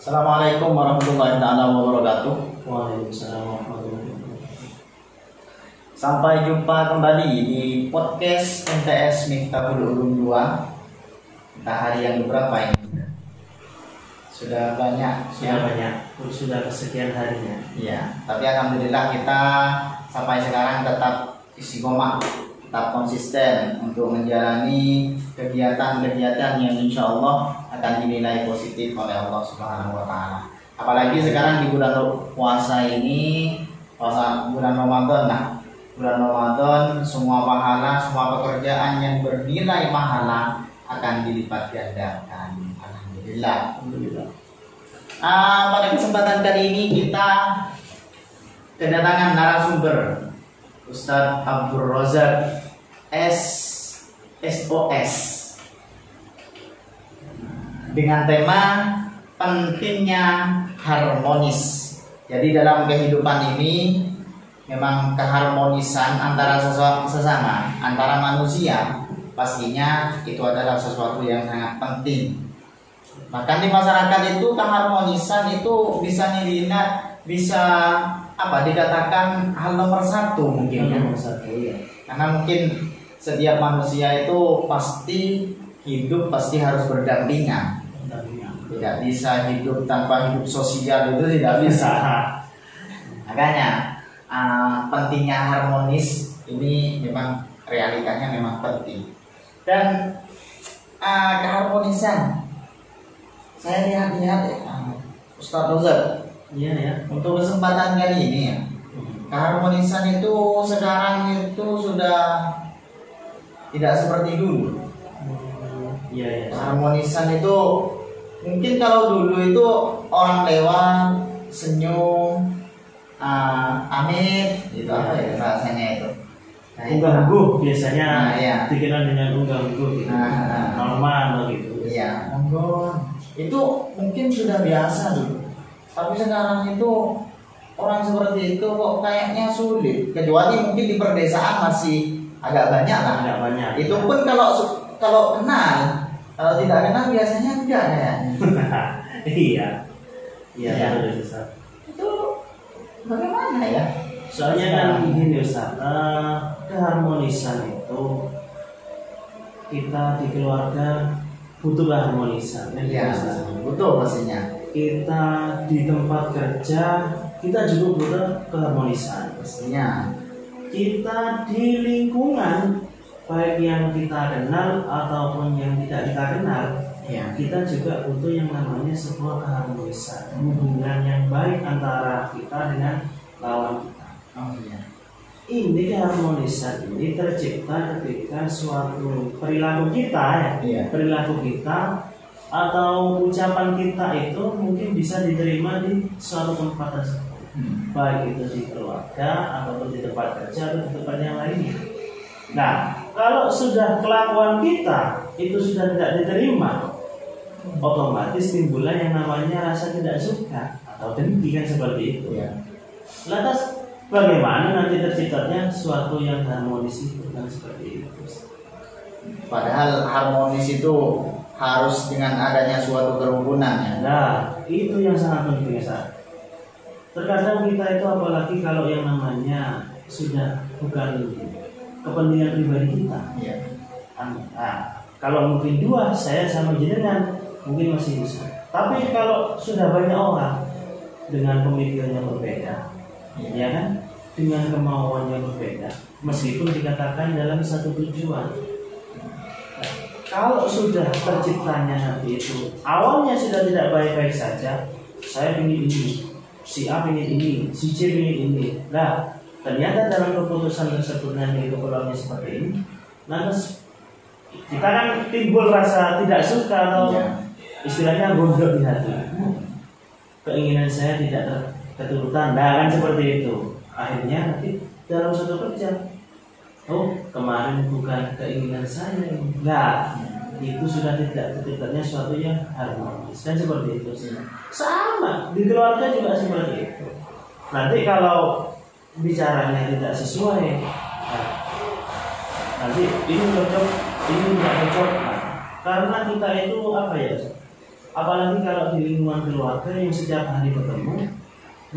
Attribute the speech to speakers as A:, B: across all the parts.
A: Assalamualaikum warahmatullahi wabarakatuh.
B: Waalaikumsalam warahmatullahi wabarakatuh.
A: Sampai jumpa kembali di podcast MTS Miftahul Ulum 2. Kita hari yang berapa ini? Sudah banyak.
B: Sudah kesekian harinya.
A: Iya, tapi alhamdulillah kita sampai sekarang tetap istiqomah, tetap konsisten untuk menjalani kegiatan-kegiatan yang insya Allah akan dinilai positif oleh Allah Subhanahu wa Ta'ala. Apalagi sekarang di bulan puasa ini, bulan Ramadan. Nah, bulan Ramadan, semua pahala, semua pekerjaan yang bernilai pahala akan dilipat gandakan. Alhamdulillah. Pada kesempatan kali ini kita kedatangan narasumber Ustadz Abdul Razak SOS dengan tema pentingnya harmonis. Jadi dalam kehidupan ini memang keharmonisan antara sesama, antara manusia pastinya itu adalah sesuatu yang sangat penting. Bahkan di masyarakat itu keharmonisan itu bisa dikatakan hal nomor satu mungkin ya. Karena mungkin setiap manusia itu pasti harus berdampingan. Tidak bisa hidup tanpa hidup sosial, itu tidak bisa. Makanya pentingnya harmonis ini memang realitanya memang penting. Dan keharmonisan saya lihat Ustadz Rozak.
B: Iya ya.
A: Untuk kesempatan kali ini ya, keharmonisan itu sekarang itu sudah tidak seperti dulu.
B: Iya ya.
A: Keharmonisan itu mungkin kalau dulu itu orang lewat senyum, amit, itu apa ya rasanya itu. Nah,
B: unggah-ungguh biasanya
A: iya.
B: dikenal dengan unggah-ungguh gitu. Normal gitu.
A: Iya, monggo. Itu mungkin sudah biasa dulu. Tapi sekarang itu orang seperti itu kok kayaknya sulit. Kecuali mungkin di perdesaan masih agak banyak lah.
B: Agak banyak.
A: Itu pun kalau kenal, kalau tidak kenal biasanya enggak ya.
B: Iya. Iya,
A: Iya.
B: betul Ustaz.
A: Itu bagaimana ya?
B: Soalnya kan begini Ustaz, keharmonisan itu kita di keluarga butuh keharmonisan.
A: Iya, betul pastinya.
B: Kita di tempat kerja kita juga butuh keharmonisan.
A: Pastinya.
B: Kita di lingkungan baik yang kita kenal ataupun yang tidak kita kenal,
A: Iya.
B: kita juga butuh yang namanya sebuah keharmonisan, hubungan yang baik antara kita dengan lawan kita.
A: Oh iya.
B: Ini keharmonisan ini tercipta ketika suatu perilaku kita
A: Iya.
B: perilaku kita atau ucapan kita itu mungkin bisa diterima di suatu tempat tersebut, baik itu di keluarga ataupun di tempat kerja atau di tempat yang lainnya. Nah, kalau sudah kelakuan kita itu sudah tidak diterima, otomatis timbullah yang namanya rasa tidak suka atau dengki kan seperti itu.
A: Iya.
B: Lantas bagaimana nanti terciptanya suatu yang harmonis itu kan seperti itu.
A: Padahal harmonis itu harus dengan adanya suatu kerukunan ya.
B: Nah, itu yang sangat penting Ustaz. Terkadang kita itu apalagi kalau yang namanya sudah bukan kepentingan pribadi kita.
A: Iya.
B: Nah, kalau mungkin dua, saya sama jenengan mungkin masih bisa. Tapi kalau sudah banyak orang dengan pemikiran yang berbeda, ya kan, dengan kemauan yang berbeda, meskipun dikatakan dalam satu tujuan. Kalau sudah terciptanya nanti itu awalnya sudah tidak baik-baik saja, saya ingin ini, si A ingin ini, si C ingin ini. Nah, ternyata dalam keputusan tersebut nanti kepulauannya seperti ini, lantas kita kan timbul rasa tidak suka atau istilahnya gondok di hati. Keinginan saya tidak keturutan, nah kan seperti itu. Akhirnya nanti dalam satu kerja, oh kemarin bukan keinginan saya, nah itu sudah tidak terciptanya suatu yang harmonis dan seperti itu sih. Sama di keluarga juga seperti itu. Nanti kalau bicaranya tidak sesuai, nah, nanti ini cocok, ini tidak cocok. Nah, karena kita itu apa ya? Apalagi kalau di lingkungan keluarga yang setiap hari ketemu,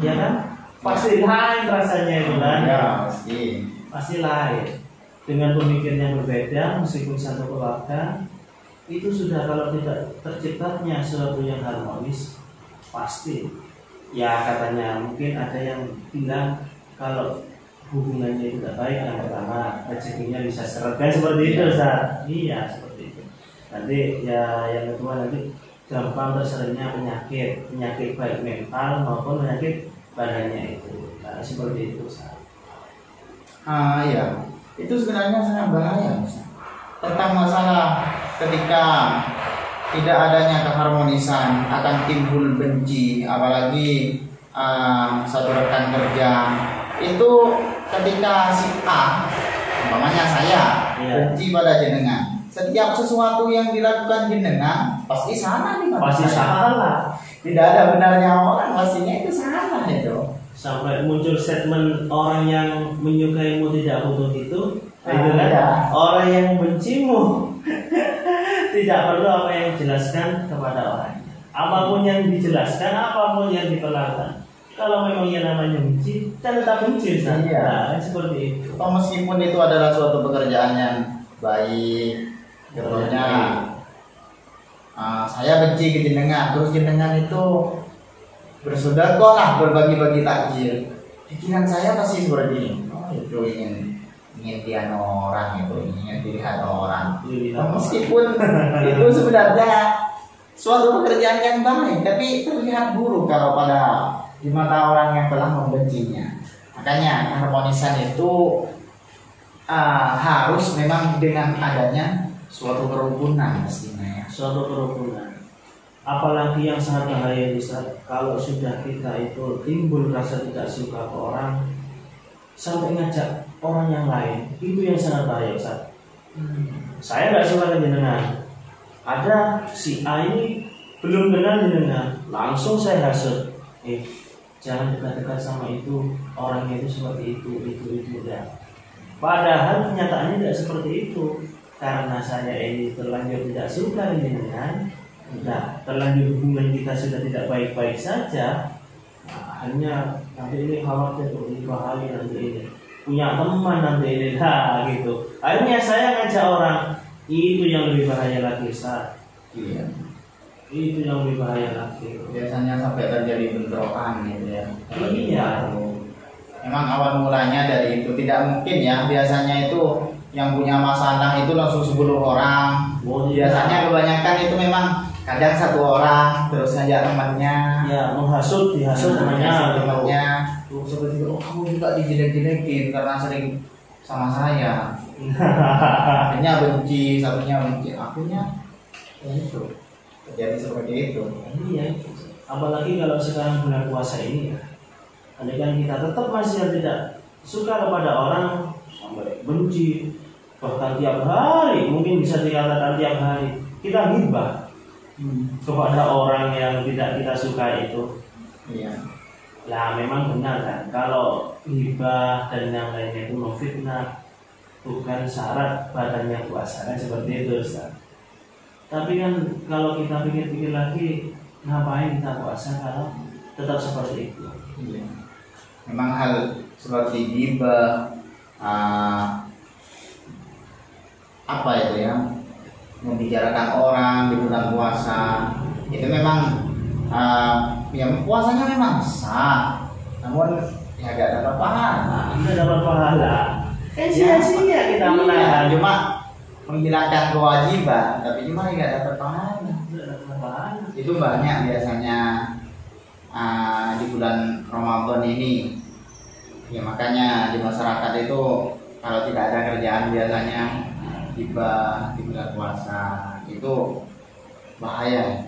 B: ya kan? Pasti lain rasanya itu kan?
A: Ya,
B: pasti lain. Dengan pemikiran yang berbeda, meskipun satu keluarga, itu sudah kalau tidak terciptanya sesuatu yang harmonis, pasti. Ya katanya mungkin ada yang bilang kalau hubungannya tidak baik, yang pertama rezekinya bisa seret kan seperti itu, Ustaz. Iya seperti itu. Nanti ya yang kedua nanti gampang terserangnya penyakit baik mental maupun penyakit badannya itu. Nah, seperti itu, Ustaz.
A: Iya. Itu sebenarnya sangat bahaya, Ustaz. Tentang masalah ketika tidak adanya keharmonisan akan timbul benci, apalagi satu rekan kerja itu ketika si A, umpamanya saya, benci pada jenengan, setiap sesuatu yang dilakukan jenengan pasti salah nih,
B: pasti salah.
A: Tidak ada benarnya orang, pastinya itu salah itu.
B: Sampai muncul statement orang yang menyukaimu tidak butuh itu kan? Orang yang bencimu tidak perlu apa yang dijelaskan kepada orangnya. Apapun yang dijelaskan, apapun yang diperlakukan. Kalau memang yang namanya benci, kan tetap benci. Nah, seperti itu.
A: Meskipun itu adalah suatu pekerjaan yang baik, contohnya saya benci ke jenengan, terus jenengan itu bersedekah lah, berbagi-bagi takjil. Pikiran saya pasti seperti ini. Oh, itu ingin tian orang, itu ingin dilihat orang. Meskipun itu sebenarnya suatu pekerjaan yang baik, tapi terlihat buruk kalau pada di mata orang yang telah membencinya. Makanya harmonisan itu harus memang dengan adanya suatu kerukunan pastinya ya.
B: Suatu kerukunan. Apalagi yang sangat bahaya Ustaz, kalau sudah kita itu timbul rasa tidak suka ke orang sampai ngajak orang yang lain, itu yang sangat bahaya Ustaz. Saya nggak suka ke jenengan, ada si A ini belum kenal jenengan, langsung saya hasut, jangan dekat-dekat sama itu, orangnya itu seperti itu ya. Padahal kenyataannya tidak seperti itu, karena saya ini terlanjur tidak suka jenengan. Nah, terlanjur hubungan kita sudah tidak baik-baik saja. Hanya nanti ini khawatir ini bahaya, nanti ini punya teman nanti ini gitu. Akhirnya saya ngajak orang, itu yang lebih bahaya lagi, Ustaz.
A: Iya.
B: Itu yang lebih bahaya lagi.
A: Biasanya sampai terjadi bentrokan gitu ya.
B: Iya.
A: Memang awal mulanya dari itu tidak mungkin ya. Biasanya itu yang punya masalah itu langsung 10 orang. Biasanya kebanyakan itu memang kadang satu orang terus ngajak temannya,
B: ya dihasut temannya,
A: terus seperti itu, kamu juga dijelek-jelekin karena sering sama saya. Akhirnya benci, satunya benci, akhirnya ya itu terjadi seperti itu.
B: Iya. Apalagi kalau sekarang bulan puasa ini ya, andaikan kita tetap masih tidak suka kepada orang sampai benci, bahkan tiap hari, mungkin bisa dikatakan tiap hari kita ghibah kepada orang yang tidak kita suka itu.
A: Iya.
B: Lah memang benar kan, kalau ghibah dan yang lainnya itu memfitnah, bukan syarat badannya puasa kan seperti itu Ustaz. Tapi kan kalau kita pikir-pikir lagi, ngapain kita puasa kalau tetap seperti itu?
A: Iya. Memang hal seperti ghibah, apa itu ya, membicarakan orang di bulan puasa itu memang ya puasanya memang sah, namun ya gak dapat pahala.
B: Tidak dapat pahala. Sia-sia kita menahan.
A: Cuma menghilangkan kewajiban, tapi cuma nggak dapat pahala. Itu banyak biasanya di bulan Ramadan ini. Ya makanya di masyarakat itu kalau tidak ada kerjaan biasanya tiba di bulan puasa itu bahaya.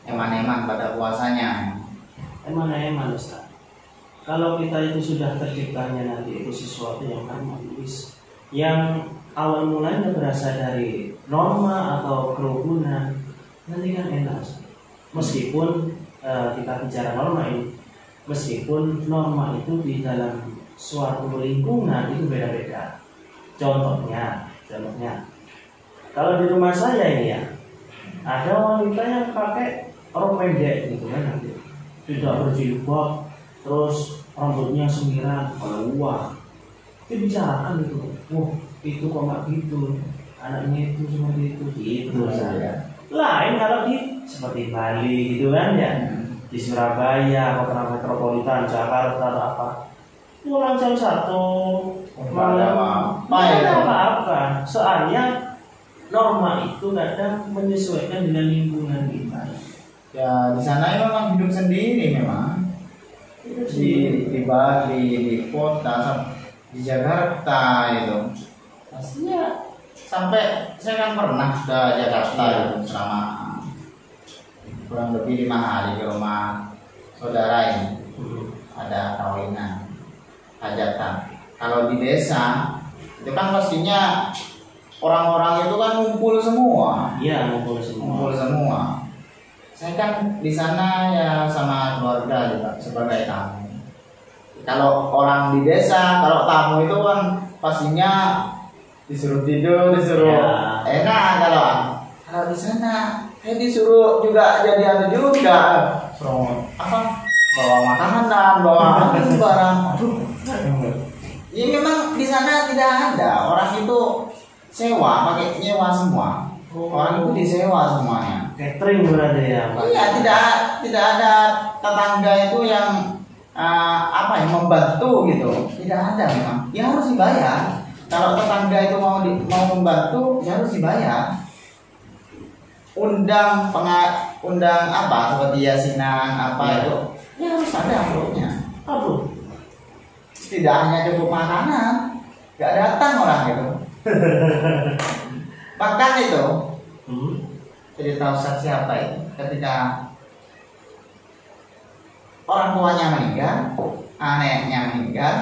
A: Eman-eman pada puasanya.
B: Eman-eman Ustaz. Kalau kita itu sudah terciptanya nanti itu sesuatu yang harmonis, yang awal mulanya berasal dari norma atau kerukunan, nanti kan enak. Meskipun kita bicara norma ini, meskipun norma itu di dalam suatu lingkungan itu beda-beda. Contohnya, kalau di rumah saya ini ya, Ada wanita yang pakai rok pendek gitu kan, nanti tidak berjilbab, terus rambutnya semiran, wah itu bicarakan itu, wah itu kok nggak gitu, anaknya itu seperti itu, gitu saja. Lain kalau di seperti Bali gitu kan ya, di Surabaya, kota metropolitan, Jakarta atau apa, pulang jam 1 malam, tidak ada apa-apa. Soalnya norma itu kadang menyesuaikan dengan lingkungan kita.
A: Ya di sana memang hidup sendiri memang. Di Bali, di kota, di Jakarta itu pastinya. Sampai saya kan pernah ke Jakarta itu selama kurang lebih 5 hari ke rumah saudara ini. Ada kawinan, hajatan. Kalau di desa itu kan pastinya orang-orang itu kan ngumpul semua.
B: Iya, ngumpul
A: semua. Saya kan di sana ya sama keluarga juga sebagai tamu. Kalau orang di desa, kalau tamu itu kan pastinya disuruh tidur, disuruh enak. Kalau di sana, disuruh juga jadi anu juga, suruh apa? Bawa makanan, bawa barang. Ya memang di sana tidak ada orang itu sewa, pakai nyewa semua. Orang itu disewa semuanya.
B: Catering berarti ya?
A: Iya, tidak ada tetangga itu yang membantu gitu. Tidak ada memang. Ya harus dibayar. Kalau tetangga itu mau membantu, ya harus dibayar. Undang apa seperti yasinan itu, ya harus ada amplopnya. Tidak hanya cukup makanan, nggak datang orang itu. Bahkan itu cerita Ustaz siapa itu, ketika orang tuanya meninggal, anaknya meninggal,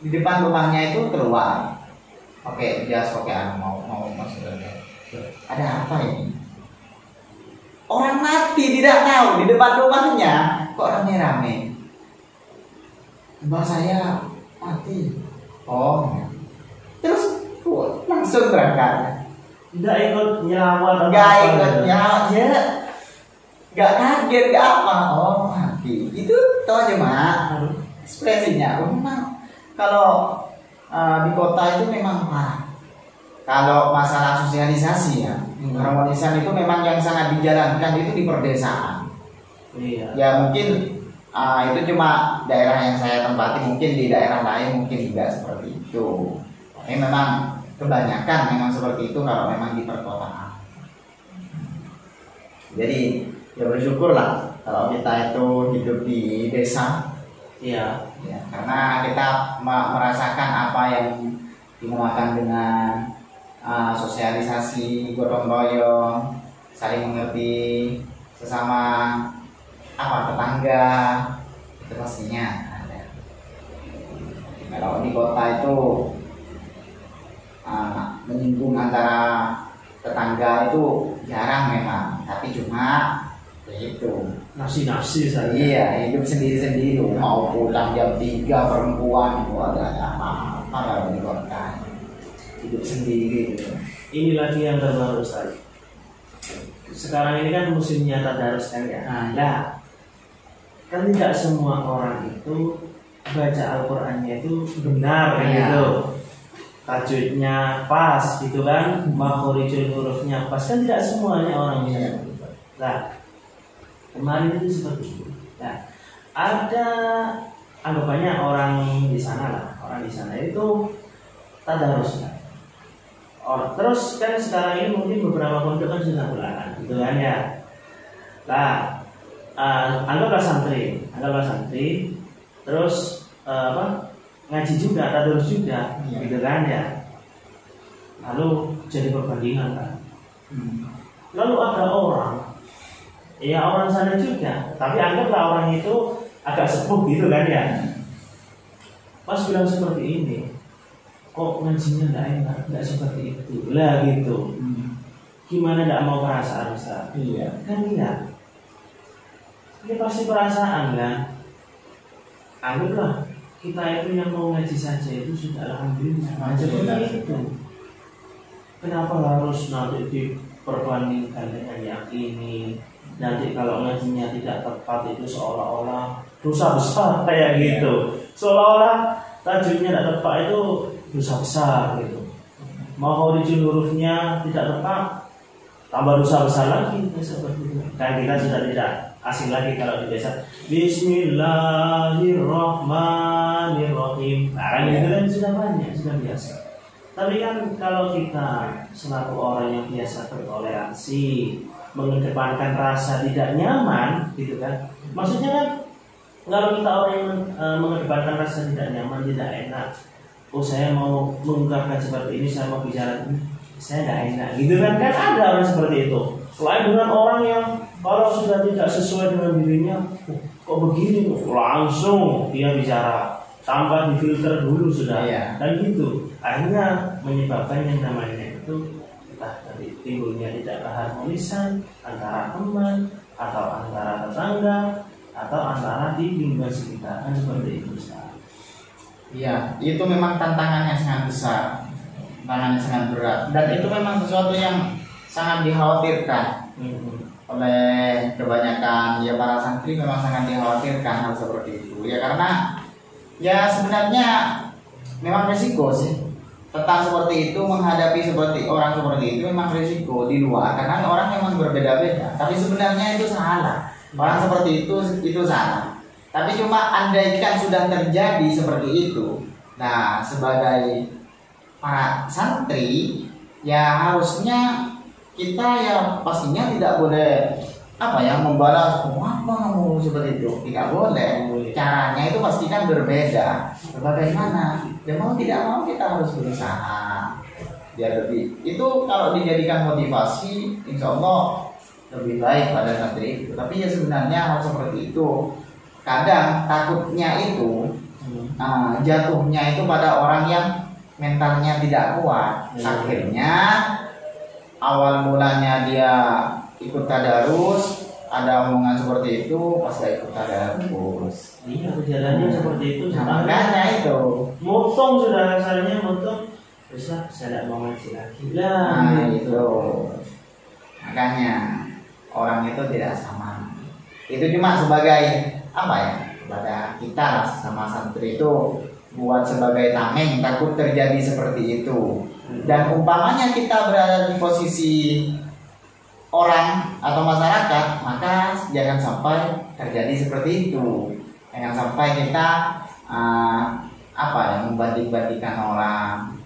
A: di depan rumahnya itu keluar. Oke, dia pakai mau masuk. Ada apa ini? Orang mati tidak tahu di depan rumahnya kok rame-rame. Mbak saya mati. Oh, terus langsung berangkat.
B: Nggak ikut nyelawat?
A: Nggak ikut nyelawat, ya. Nggak kaget, nggak apa. Oh, mati. Itu tahu aja mak. Ekspresinya. Memang kalau di kota itu memang parah. Kalau masalah sosialisasi ya, harmonisan itu memang yang sangat dijalankan itu di perdesaan.
B: Iya.
A: Ya mungkin itu cuma daerah yang saya tempati, mungkin di daerah lain mungkin tidak seperti itu. Ini memang kebanyakan memang seperti itu kalau memang di perkotaan. Jadi ya bersyukurlah kalau kita itu hidup di desa.
B: Iya.
A: Ya, karena kita merasakan apa yang dinamakan dengan sosialisasi, gotong royong, saling mengerti sesama tetangga, itu pastinya ada. Kalau di kota itu menyinggung antara tetangga itu jarang memang, tapi cuma itu
B: nafsi saja.
A: Iya, hidup sendiri-sendiri. Mau pulang jam 3 perempuan itu ada apa kalau di kota, hidup sendiri gitu.
B: Ini lagi yang terbaru Ustaz. Sekarang ini kan musimnya tadarus kan ya. Nah, kan tidak semua orang itu baca Al-Qur'annya itu benar gitu. Tajwidnya pas gitu kan, makhorijul hurufnya pas, kan tidak semuanya orang bisa. Nah, kemarin itu seperti itu. Nah, ada anggapannya orang di sana itu tadarus kan. Terus kan sekarang ini mungkin beberapa pondok kan sudah bulanan gitu kan ya. Nah, anggaplah santri, terus ngaji juga, tadarus juga, gitu kan ya. Lalu jadi perbandingan kan. Lalu ada orang sana juga, tapi anggaplah orang itu agak sepuh gitu kan ya. Pas bilang seperti ini, kok ngajinya nggak enak, nggak seperti itu lah gitu. Gimana nggak mau perasaan Ustaz? Iya. Kan iya. Ini pasti perasaan kan. Anggaplah kita itu yang mau ngaji saja itu sudah alhamdulillah. Seperti itu. Kenapa harus nanti perbandingkan dengan yang ini. Nanti kalau ngajinya tidak tepat itu seolah-olah dosa besar kayak gitu. Seolah-olah tajwidnya tidak tepat itu dosa besar gitu. Mau horizon hurufnya tidak tepat, tambah dosa besar lagi seperti itu. Dan kita sudah tidak asing lagi kalau dibiasa Bismillahirrahmanirrahim. Nah, kan itu kan sudah banyak, sudah biasa. Tapi kan kalau kita selaku orang yang biasa bertoleransi, mengedepankan rasa tidak nyaman, gitu kan? Maksudnya kan kalau kita orang yang mengedepankan rasa tidak nyaman, tidak enak. Oh, saya mau mengungkapkan seperti ini, saya mau bicara ini, saya tidak enak, gitu kan? Kan ada orang seperti itu. Selain dengan orang yang kalau sudah tidak sesuai dengan dirinya, kok begini, langsung dia bicara tanpa difilter dulu sudah, dan gitu. Akhirnya menyebabkan yang namanya itu entah dari timbulnya tidak keharmonisan antara teman atau antara tetangga atau antara di lingkungan sekitar, kan seperti itu.
A: Iya, itu memang tantangannya sangat besar, tantangannya sangat berat, dan itu memang sesuatu yang sangat dikhawatirkan oleh kebanyakan ya para santri. Memang sangat dikhawatirkan hal seperti itu ya, karena ya sebenarnya memang risiko sih tentang seperti itu, menghadapi seperti orang seperti itu memang risiko di luar, karena orang memang berbeda-beda. Tapi sebenarnya itu salah, orang seperti itu salah. Tapi cuma andaikan sudah terjadi seperti itu, nah sebagai para santri ya harusnya kita ya pastinya tidak boleh membalas kamu seperti itu, tidak boleh. Caranya itu pasti kan berbeda. Bagaimana? Ya mau tidak mau kita harus berusaha biar lebih. Itu kalau dijadikan motivasi, insya Allah lebih baik pada santri itu. Tapi ya sebenarnya hal seperti itu kadang takutnya itu jatuhnya itu pada orang yang mentalnya tidak kuat. Akhirnya awal mulanya dia ikut tadarus, ada omongan seperti itu, pas gak ikut tadarus.
B: Iya, kejadiannya seperti itu.
A: Makanya itu
B: motong sudah rasanya motong. Besar, saya tidak mau ngaji lagi lah.
A: Nah itu makanya orang itu tidak sama. Itu cuma sebagai kepada kita sama santri itu buat sebagai tameng, takut terjadi seperti itu. Dan umpamanya kita berada di posisi orang atau masyarakat, maka jangan sampai terjadi seperti itu. Jangan sampai kita membanding-bandingkan orang.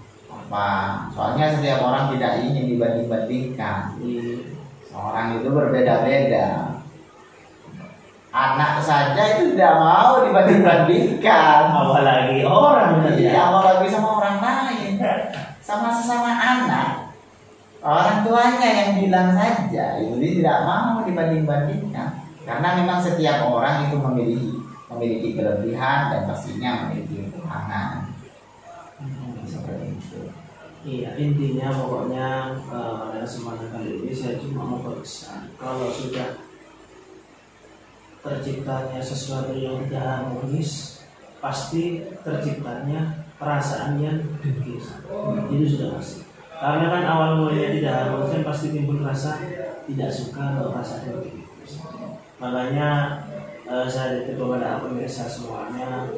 A: Soalnya setiap orang tidak ingin dibanding-bandingkan. Orang itu berbeda-beda. Anak saja itu tidak mau dibanding-bandingkan,
B: apalagi orang,
A: apalagi sama orang lain, sama sesama anak. Orang tuanya yang bilang saja itu tidak mau dibanding-bandingkan, karena memang setiap orang itu memiliki kelebihan dan pastinya memiliki kekurangan. Seperti itu.
B: Iya, intinya pokoknya pada kesempatan kali ini saya cuma mau berpesan, kalau sudah terciptanya sesuatu yang tidak harmonis, pasti terciptanya perasaan yang dengki. Itu sudah pasti. Karena kan awal mulanya tidak harmonis kan pasti timbul rasa tidak suka atau rasa dengki. Makanya saya kepada pemirsa semuanya,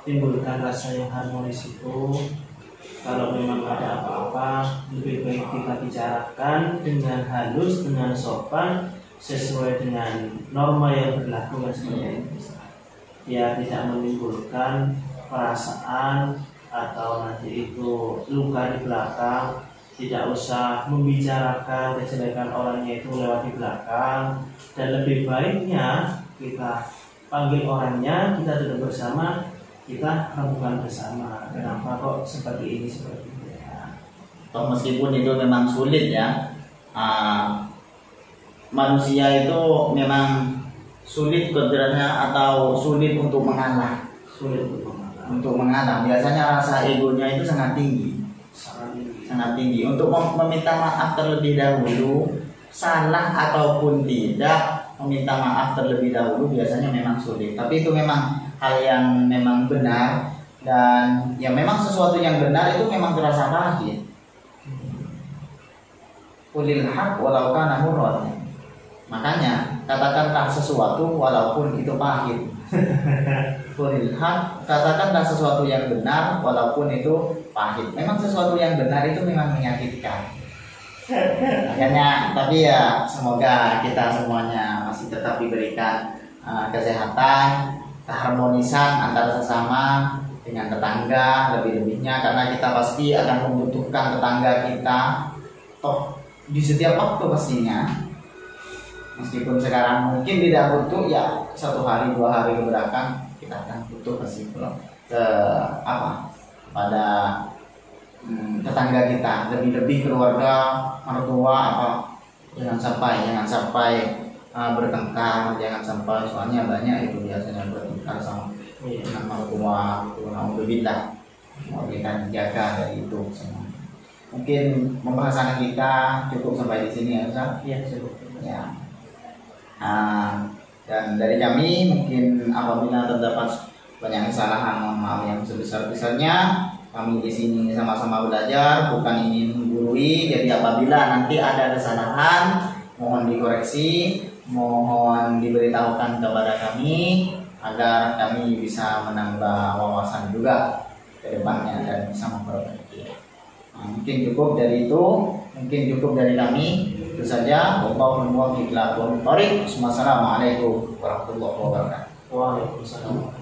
B: timbulkan rasa yang harmonis itu. Kalau memang ada apa-apa, lebih baik kita bicarakan dengan halus, dengan sopan, sesuai dengan norma yang berlaku seperti itu. Ya, tidak menimbulkan perasaan atau nanti itu luka di belakang. Tidak usah membicarakan kejelekan orangnya itu lewat di belakang. Dan lebih baiknya kita panggil orangnya, kita duduk bersama, kita lakukan bersama. Kenapa kok seperti ini, seperti ini ya.
A: Meskipun itu memang sulit ya, manusia itu memang sulit kodratnya atau sulit untuk mengalah. Untuk mengalah. Biasanya rasa egonya itu sangat tinggi. Sangat tinggi. Untuk meminta maaf terlebih dahulu, salah ataupun tidak, meminta maaf terlebih dahulu biasanya memang sulit. Tapi itu memang hal yang memang benar, dan ya memang sesuatu yang benar itu memang terasa pahit. Qulil haq walau kana murran. Makanya katakanlah sesuatu walaupun itu pahit. Qulil haq, katakanlah sesuatu yang benar walaupun itu pahit. Memang sesuatu yang benar itu memang menyakitkan. Makanya, tapi ya semoga kita semuanya masih tetap diberikan kesehatan, keharmonisan antara sesama dengan tetangga lebih-lebihnya, karena kita pasti akan membutuhkan tetangga kita toh di setiap waktu pastinya. Meskipun sekarang mungkin tidak butuh, ya 1 hari 2 hari kebelakang kita akan butuh pasti pada tetangga kita, lebih-lebih keluarga, mertua jangan sampai bertengkar, jangan sampai, soalnya banyak itu biasanya bertengkar sama dengan mertua, alhamdulillah. Mau kita jaga dari itu semua. Mungkin pembahasan kita cukup sampai di sini ya Ustaz.
B: Iya, cukup.
A: Ya. Dan dari kami mungkin apabila terdapat banyak kesalahan, mohon maaf yang sebesar-besarnya. Kami di sini sama-sama belajar, bukan ingin menggurui. Jadi apabila nanti ada kesalahan, mohon dikoreksi, mohon diberitahukan kepada kami agar kami bisa menambah wawasan juga ke depannya dan bisa memperbaiki. Mungkin cukup dari itu, mungkin cukup dari kami. Itu saja. Wassalamualaikum warahmatullahi wabarakatuh.
B: Waalaikumsalam.